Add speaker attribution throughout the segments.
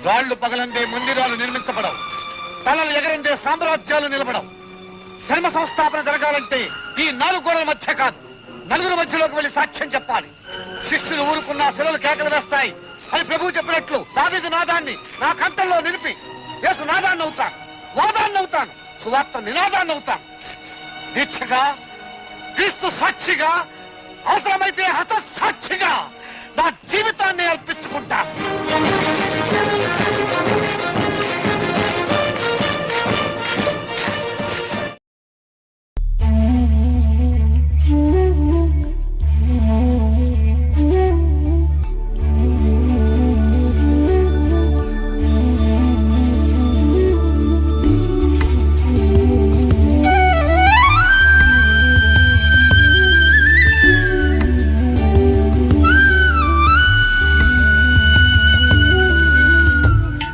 Speaker 1: రాళ్లు పగలందే మందిరాలు నిర్మించబడవు, తలలు ఎగరందే సామ్రాజ్యాలు నిలబడవు. ధర్మ సంస్థాపన జరగాలంటే ఈ 4 గోడల మధ్య కాదు, నలుగురు మధ్యలోకి వెళ్లి సాక్ష్యం చెప్పాలి. శిష్యులు ఊరుకున్న శిలలు కేకలు వేస్తాయి అని ప్రభువు చెప్పినట్లు దావీదు నాదాన్ని నా కంఠంలో నిలిపి యేసు నాదాన్ని అవుతాను, వాదాన్ని అవుతాను, సువార్త నినాదాన్ని అవుతాను. దీక్షగా, క్రీస్తు సాక్షిగా, అవసరమైతే హతసాక్షిగా నా జీవితాన్ని అర్పించుకుంటా.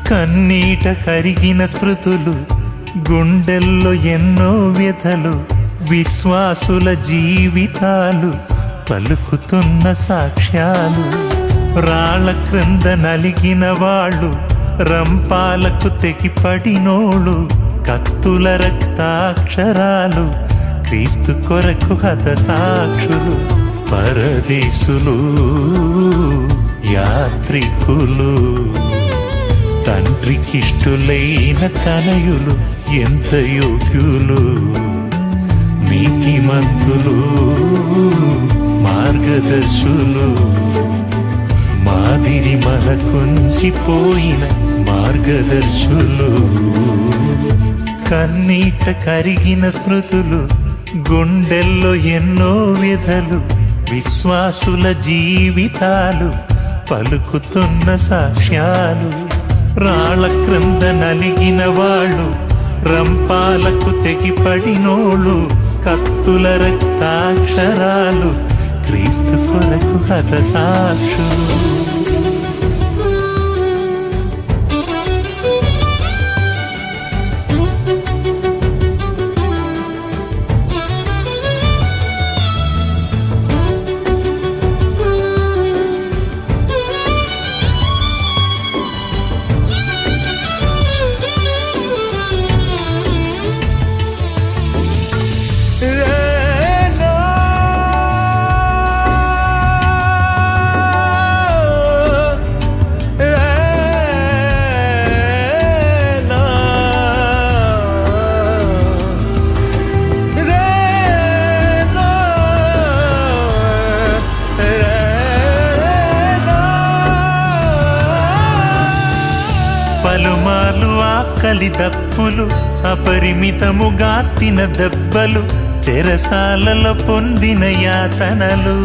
Speaker 2: కన్నీట కరిగిన స్మృతులు, గుండెల్లో ఎన్నో వ్యథలు, విశ్వాసుల జీవితాలు పలుకుతున్న సాక్ష్యాలు. రాళ్ళ క్రింద నలిగిన వాళ్ళు, రంపాలకు తెగిపడినోళ్ళు, కత్తుల రక్తాక్షరాలు, క్రీస్తు కొరకు హతసాక్షులు. పరదేశులు, యాత్రికులు, తండ్రికిష్టులైన తనయులు ఎంత యోగ్యులు. నీతిమంతులు, మార్గదర్శులు, మాదిరి మనకుంచిపోయిన మార్గదర్శులు. కన్నీట కరిగిన స్మృతులు, గుండెల్లో ఎన్నో వ్యథలు, విశ్వాసుల జీవితాలు పలుకుతున్న సాక్ష్యాలు. రాళ్ళ క్రింద నలిగిన వాళ్ళు, రంపాలకు తెగిపడినోళ్ళు, కత్తుల రక్తాక్షరాలు, క్రీస్తు కొరకు హతసాక్షులు. పలుమార్లు ఆకలి దప్పులు, అపరిమితముగా తిన దెబ్బలు, చెరసాలలో పొందిన యాతనలు,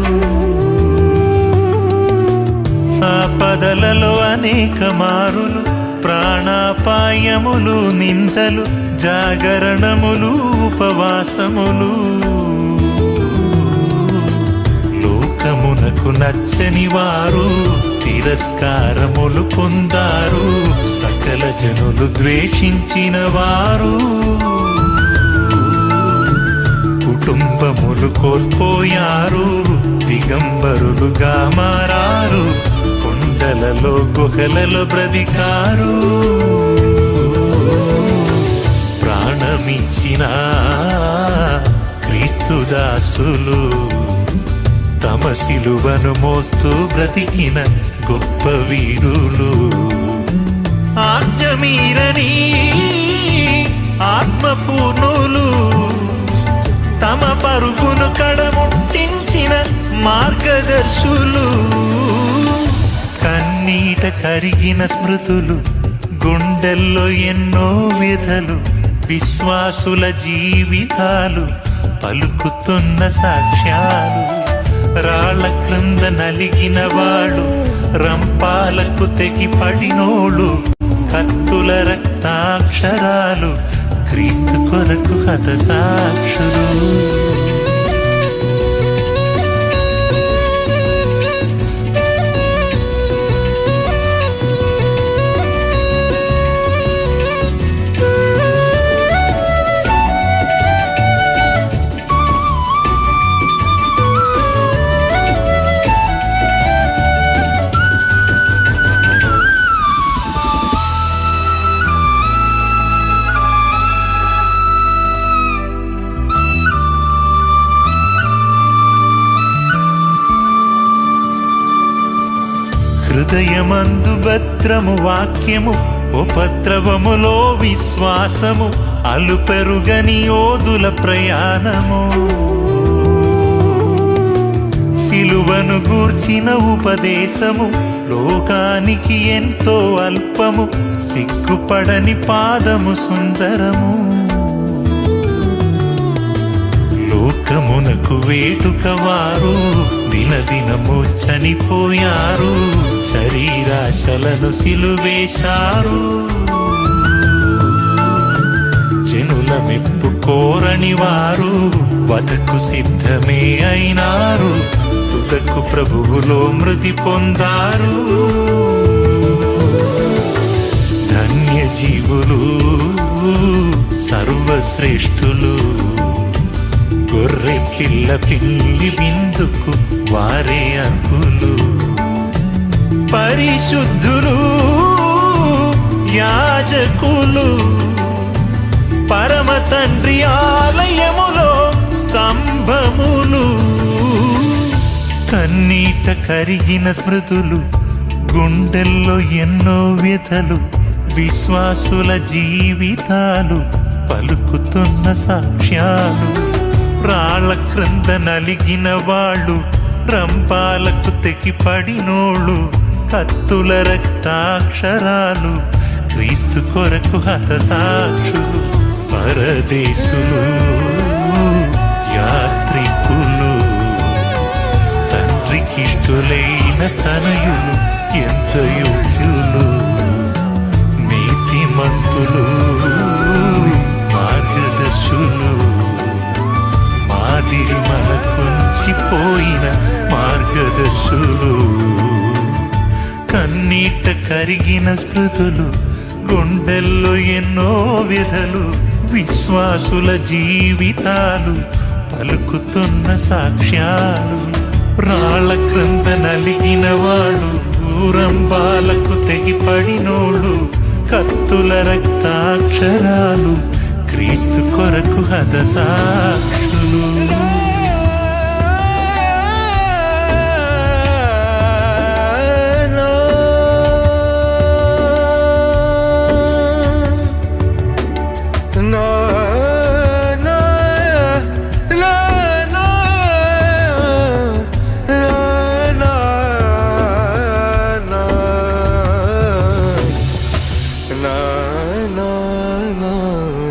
Speaker 2: ఆపదలలో అనేక మారులు, ప్రాణాపాయములు, నిందలు, జాగరణములు, ఉపవాసములు. లోకమునకు నచ్చని వారు తిరస్కారములు పొందారు, సకల జనులు ద్వేషించిన వారు. కుటుంబములు కోల్పోయారు, దిగంబరులుగా మారారు, కొండలలో గుహలలో బ్రతికారు. ప్రాణమిచ్చిన క్రీస్తు దాసులు, తమ సిలువను మోస్తూ బ్రతికిన గొప్ప వీరులు. ఆజ్ఞమీరని ఆత్మపూర్ణులు, తమ పరుగును కడముట్టించిన మార్గదర్శులు. కన్నీట కరిగిన స్మృతులు, గుండెల్లో ఎన్నో వ్యథలు, విశ్వాసుల జీవితాలు పలుకుతున్న సాక్ష్యాలు. రాళ్ళ క్రింద నలిగిన వాడు, రంపాలకు తెగిపడినోళ్ళు, కత్తుల రక్తాక్షరాలు, క్రీస్తు కొరకు హతసాక్షులు. హృదయమందు భద్రము వాక్యము, ఉపద్రవములో విశ్వాసము, అలుపెరుగని యోధుల ప్రయాణము. సిలువను గూర్చిన ఉపదేశము లోకానికి ఎంతో అల్పము, సిగ్గుపడని పాదము సుందరము. లోకమునకు వేటుక వారు దినదినము చనిపోయారు, శరీరాశలను సిలువేశారు. జనుల మెప్పు కోరని వారు వధకు సిద్ధమే అయినారు, తుదకు ప్రభువులో మృతి పొందారు. ధన్య జీవులు సర్వశ్రేష్ఠులు, గొర్రె పిల్ల పిల్లి విందుకు వారే అర్హులు. పరిశుద్ధులు యాజకులు, పరమ తండ్రి ఆలయములో స్తంభములు. కన్నీట కరిగిన స్మృతులు, గుండెల్లో ఎన్నో వ్యథలు, విశ్వాసుల జీవితాలు పలుకుతున్న సాక్ష్యాలు. రాళ్ళ క్రింద నలిగిన వాళ్ళు, రంపాలకు తెగిపడినోళ్ళు, కత్తుల రక్తాక్షరాలు, క్రీస్తు కొరకు హతసాక్షులు. పరదేశులు యాత్రికులు, తండ్రికిష్టులైన తనయులు ఎంత యోగ్యులు. నీతిమంతులు మార్గదర్శులు, మాదిరి మనకుంచిపోయిన మార్గదర్శులు. కన్నీట కరిగిన స్మృతులు, గుండెల్లో ఎన్నో వ్యధలు, విశ్వాసుల జీవితాలు పలుకుతున్న సాక్ష్యాలు. రాళ్ళ క్రింద నలిగిన వాళ్ళు, ఊరంబాలకు తెగిపడినోళ్ళు, కత్తుల రక్తాక్షరాలు, క్రీస్తు కొరకు హతసాక్షులు.
Speaker 3: na